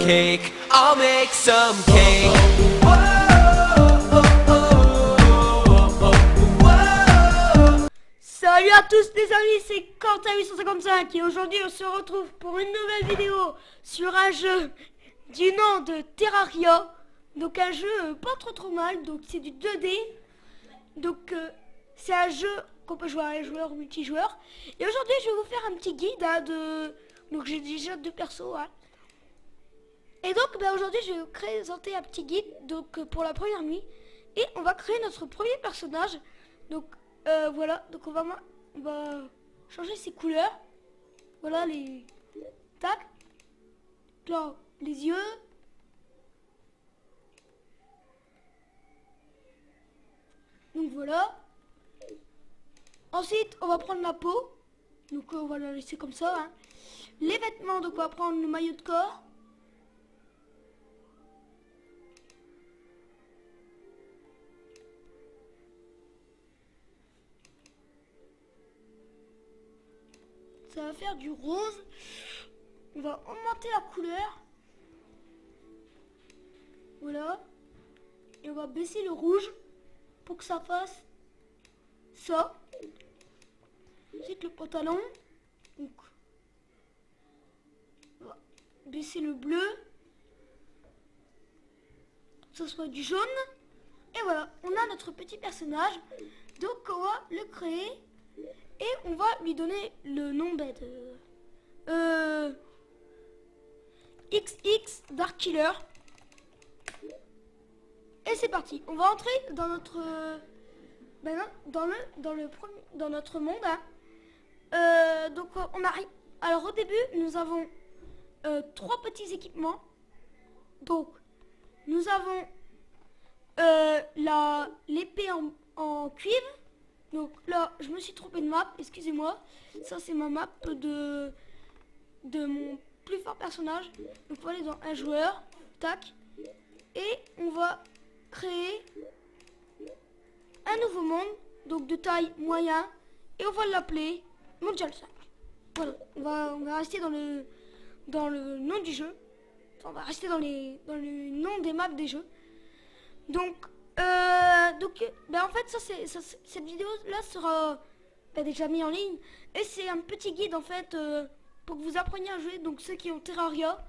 cake. I'll make some cake. Salut à tous les amis, c'est Quentin855 et aujourd'hui on se retrouve pour une nouvelle vidéo sur un jeu du nom de Terraria. Donc un jeu pas trop mal, donc c'est du 2D. Donc c'est un jeu qu'on peut jouer à un joueur ou multijoueur. Et aujourd'hui je vais vous faire un petit guide de... Donc j'ai déjà 2 persos. Et donc aujourd'hui je vais vous présenter un petit guide donc, pour la première nuit. Et on va créer notre premier personnage. Donc voilà, donc on va changer ses couleurs. Voilà les... Tac. Là, les yeux. Donc voilà. Ensuite, on va prendre la peau. Donc on va la laisser comme ça. Les vêtements, donc on va prendre le maillot de corps. Ça va faire du rose. On va augmenter la couleur. Voilà. Et on va baisser le rouge pour que ça fasse ça. Ensuite le pantalon. Donc, on va baisser le bleu. Que ça soit du jaune. Et voilà, on a notre petit personnage. Donc on va le créer. Et on va lui donner le nom bête. XX Dark Killer. Et c'est parti. On va entrer dans notre dans notre monde. Donc on arrive. Alors au début nous avons 3 petits équipements. Donc nous avons l'épée en cuivre. Donc là, je me suis trompé de map, excusez-moi. Ça, c'est ma map de mon plus fort personnage. Donc on va aller dans un joueur, tac. Et on va créer un nouveau monde, donc de taille moyen. Et on va l'appeler Mondial 5. Voilà, on va rester dans le nom du jeu. Enfin, on va rester dans le nom des maps des jeux. Donc en fait cette vidéo là sera déjà mise en ligne et c'est un petit guide en fait pour que vous appreniez à jouer. Donc ceux qui ont Terraria,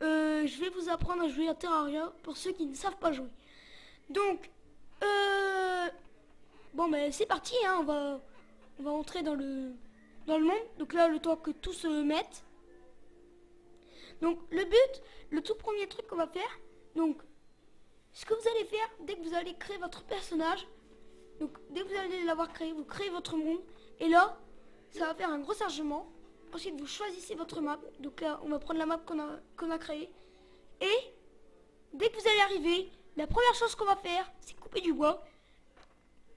je vais vous apprendre à jouer à Terraria pour ceux qui ne savent pas jouer. Donc bon ben c'est parti, on va entrer dans le monde. Donc là le temps que tout se mette. Donc le tout premier truc qu'on va faire, donc ce que vous allez faire dès que vous allez créer votre personnage, donc dès que vous allez l'avoir créé, vous créez votre monde. Et là, ça va faire un gros chargement. Ensuite, vous choisissez votre map. Donc là, on va prendre la map qu'on a créée. Et dès que vous allez arriver, la première chose qu'on va faire, c'est couper du bois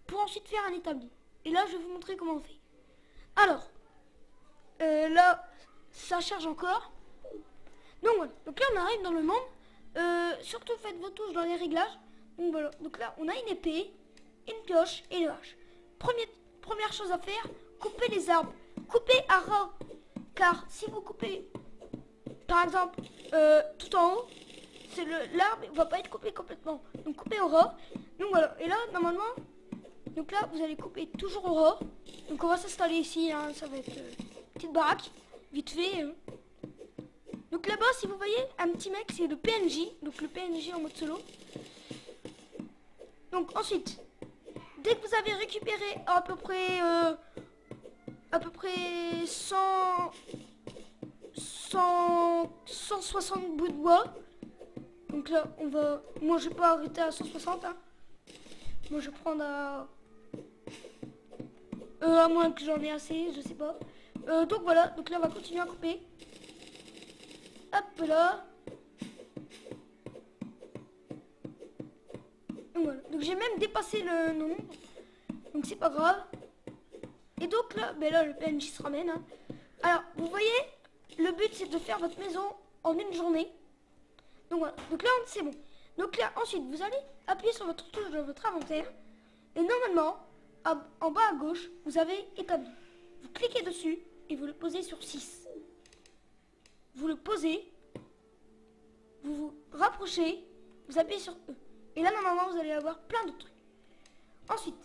pour ensuite faire un établi. Et là, je vais vous montrer comment on fait. Alors, là, ça charge encore. Donc voilà. Donc là, on arrive dans le monde. Surtout faites vos touches dans les réglages. Donc voilà, donc là on a une épée, une pioche et une hache. Première chose à faire, coupez les arbres. Coupez à ras. Car si vous coupez par exemple tout en haut, l'arbre ne va pas être coupé complètement. Donc coupez au ras. Donc voilà, et là normalement, donc là vous allez couper toujours au ras. Donc on va s'installer ici, ça va être petite baraque, vite fait. Donc là-bas, si vous voyez, un petit mec, c'est le PNJ. Donc le PNJ en mode solo. Donc ensuite, dès que vous avez récupéré à peu près 160 bouts de bois. Donc là, moi je vais pas arrêter à 160. Moi je vais prendre à moins que j'en ai assez, je sais pas. Donc voilà, donc là on va continuer à couper. Hop là. Voilà. Donc j'ai même dépassé le nombre. Donc c'est pas grave. Et donc là, là le PNJ se ramène. Alors vous voyez, le but c'est de faire votre maison en une journée. Donc voilà. Donc là c'est bon. Donc là ensuite vous allez appuyer sur votre touche de votre inventaire. Et normalement, en bas à gauche, vous avez établi. Vous cliquez dessus et vous le posez sur 6. Vous le posez. rapprocher, vous appuyez sur E. Et là, normalement, vous allez avoir plein de trucs. Ensuite,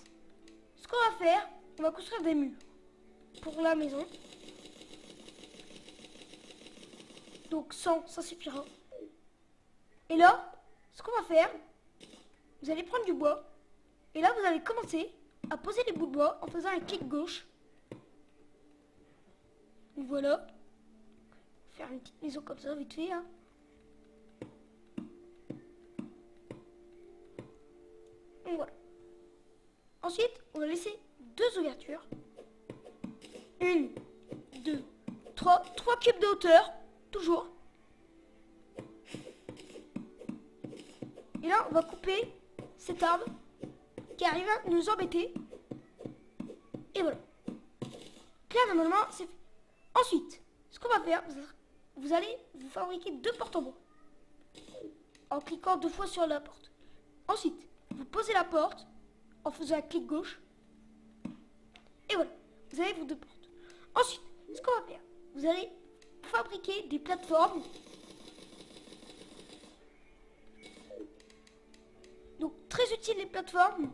ce qu'on va faire, on va construire des murs pour la maison. Donc 100, ça suffira. Et là, ce qu'on va faire, vous allez prendre du bois. Et là, vous allez commencer à poser les bouts de bois en faisant un clic gauche. Voilà. Faire une petite maison comme ça, vite fait. Hein. Donc voilà. Ensuite, on va laisser 2 ouvertures. 1, 2, 3. 3 cubes de hauteur. Toujours. Et là, on va couper cet arbre qui arrive à nous embêter. Et voilà. Là, normalement, c'est fait. Ensuite, ce qu'on va faire, vous allez vous fabriquer 2 portes en bois. En cliquant 2 fois sur la porte. Ensuite, vous posez la porte en faisant un clic gauche. Et voilà, vous avez vos 2 portes. Ensuite, ce qu'on va faire, vous allez fabriquer des plateformes. Donc, très utile les plateformes.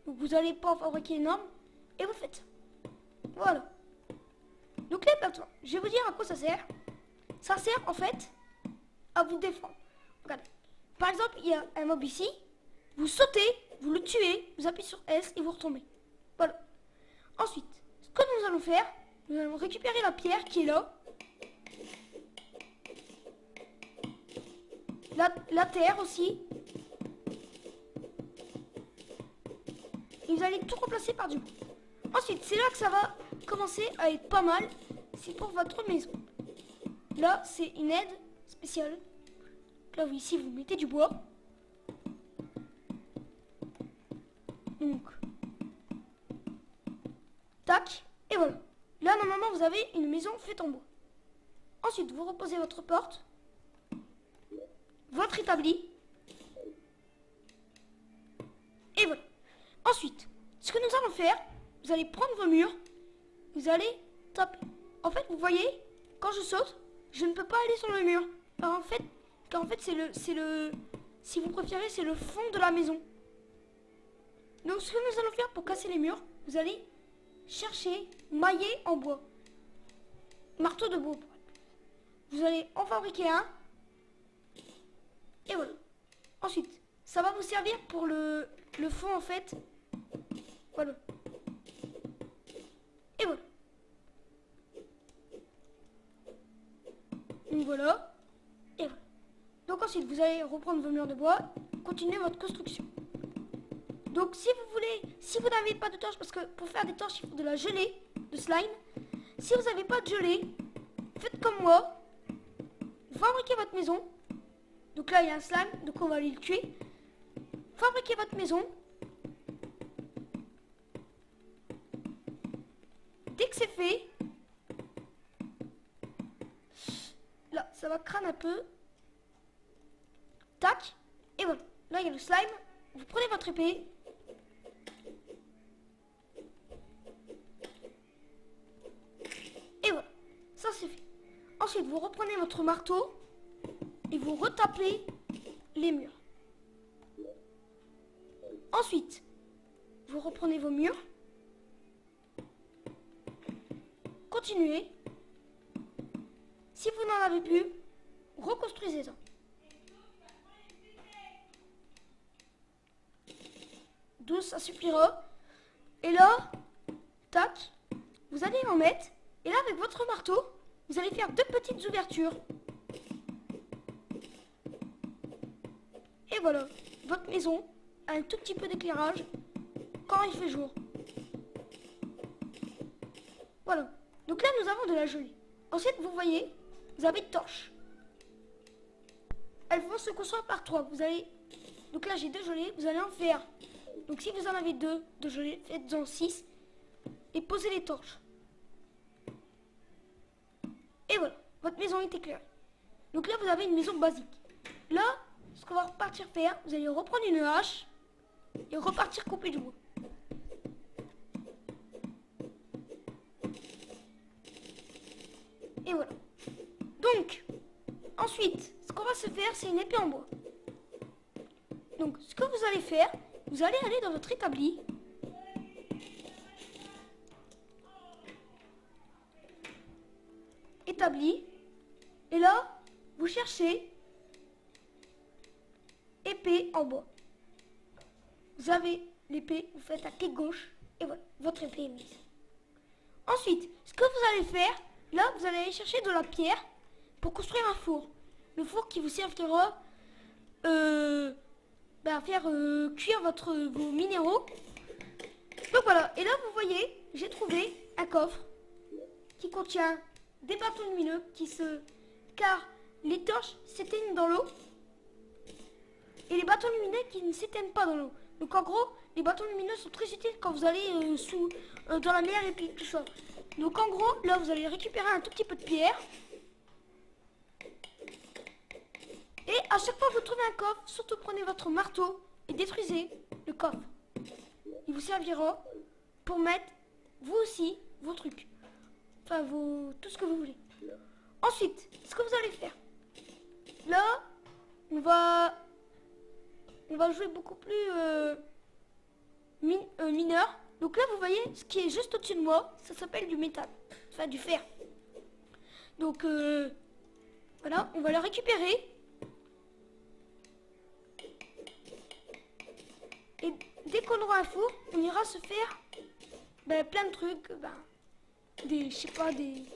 Donc, vous n'allez pas en fabriquer énorme. Et vous faites ça. Voilà. Donc, les plateformes, je vais vous dire à quoi ça sert. Ça sert, en fait, à vous défendre. Regardez. Par exemple, il y a un mob ici. Vous sautez, vous le tuez, vous appuyez sur S et vous retombez. Voilà. Ensuite, ce que nous allons faire, nous allons récupérer la pierre qui est là. La terre aussi. Et vous allez tout remplacer par du bois. Ensuite, c'est là que ça va commencer à être pas mal. C'est pour votre maison. Là, c'est une aide spéciale. Là, vous, ici, vous mettez du bois. Donc, tac. Et voilà. Là, normalement, vous avez une maison faite en bois. Ensuite, vous reposez votre porte. Votre établi. Et voilà. Ensuite, ce que nous allons faire, vous allez prendre vos murs. Vous allez taper. En fait, vous voyez, quand je saute, je ne peux pas aller sur le mur. Car en fait, si vous préférez, c'est le fond de la maison. Donc, ce que nous allons faire pour casser les murs, vous allez chercher maillet en bois. Marteau de bois. Vous allez en fabriquer un. Et voilà. Ensuite, ça va vous servir pour le fond, en fait. Voilà. Et voilà. Donc voilà. Et voilà. Donc ensuite, vous allez reprendre vos murs de bois, continuer votre construction. Donc si vous voulez, si vous n'avez pas de torche, parce que pour faire des torches, il faut de la gelée, de slime. Si vous n'avez pas de gelée, faites comme moi. Vous fabriquez votre maison. Donc là, il y a un slime, donc on va aller le tuer. Fabriquez votre maison. Dès que c'est fait, là, ça va crâner un peu. Tac. Et voilà. Là, il y a le slime. Vous prenez votre épée. Et voilà. Ça, c'est fait. Ensuite, vous reprenez votre marteau et vous retapez les murs. Ensuite, vous reprenez vos murs. Continuez. Si vous n'en avez plus, reconstruisez-en. 12, ça suffira. Et là, tac, vous allez en mettre. Et là, avec votre marteau, vous allez faire 2 petites ouvertures. Et voilà, votre maison a un tout petit peu d'éclairage quand il fait jour. Voilà. Donc là, nous avons de la gelée. Ensuite, vous voyez, vous avez de torches. Elles vont se construire par 3. Vous allez... Donc là, j'ai 2 gelées. Vous allez en faire. Donc si vous en avez 2 de gelées, faites-en 6. Et posez les torches. Et voilà, votre maison est éclairée. Donc là, vous avez une maison basique. Là, ce qu'on va repartir faire, vous allez reprendre une hache et repartir couper du bois. Et voilà. Donc Donc, ensuite, ce qu'on va se faire, c'est une épée en bois. Donc, ce que vous allez faire, vous allez aller dans votre établi. Établi. Et là, vous cherchez épée en bois. Vous avez l'épée, vous faites à clic gauche et voilà, votre épée est mise. Ensuite, ce que vous allez faire, là, vous allez aller chercher de la pierre pour construire un four. Le four qui vous servira à faire cuire vos minéraux. Donc voilà, et là, vous voyez, j'ai trouvé un coffre qui contient des bâtons lumineux car les torches s'éteignent dans l'eau et les bâtons lumineux qui ne s'éteignent pas dans l'eau. Donc en gros, les bâtons lumineux sont très utiles quand vous allez dans la mer et puis tout ça. Donc en gros, là vous allez récupérer un tout petit peu de pierre. Et à chaque fois que vous trouvez un coffre, surtout prenez votre marteau et détruisez le coffre. Il vous servira pour mettre vous aussi vos trucs. Enfin tout ce que vous voulez. Ensuite, ce que vous allez faire. Là, on va jouer beaucoup plus mineur. Donc là, vous voyez, ce qui est juste au-dessus de moi, ça s'appelle du métal. Enfin, du fer. Donc, voilà, on va le récupérer. Et dès qu'on aura un four, on ira se faire plein de trucs. Je sais pas, des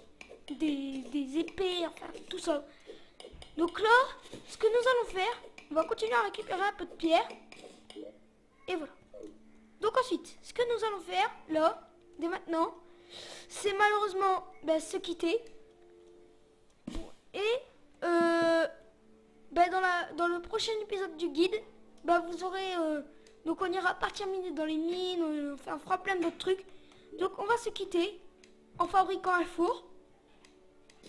épées, enfin, tout ça. Donc là, ce que nous allons faire, on va continuer à récupérer un peu de pierre. Et voilà. Donc ensuite, ce que nous allons faire, là, dès maintenant, c'est malheureusement se quitter. Et dans le prochain épisode du guide, vous aurez... donc on ira partir miner dans les mines, on fera plein d'autres trucs. Donc on va se quitter en fabriquant un four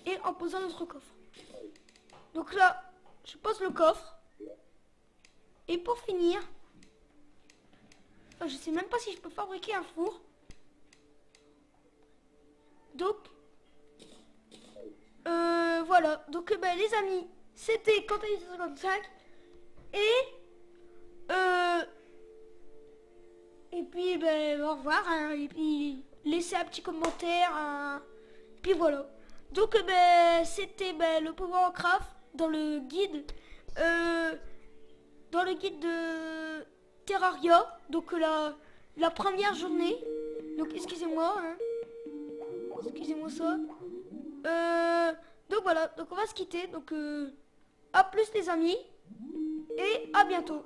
et en posant notre coffre. Donc là, je pose le coffre. Et pour finir, je sais même pas si je peux fabriquer un four. Donc, voilà. Donc, les amis, c'était Quentin 55. Et puis, au revoir. Hein, et puis, laissez un petit commentaire. Puis voilà. Donc, c'était le Powercraft dans le guide. Dans le guide de Terraria, donc la première journée. Donc excusez-moi, hein. Excusez-moi ça. Donc voilà, donc on va se quitter. Donc à plus les amis et à bientôt.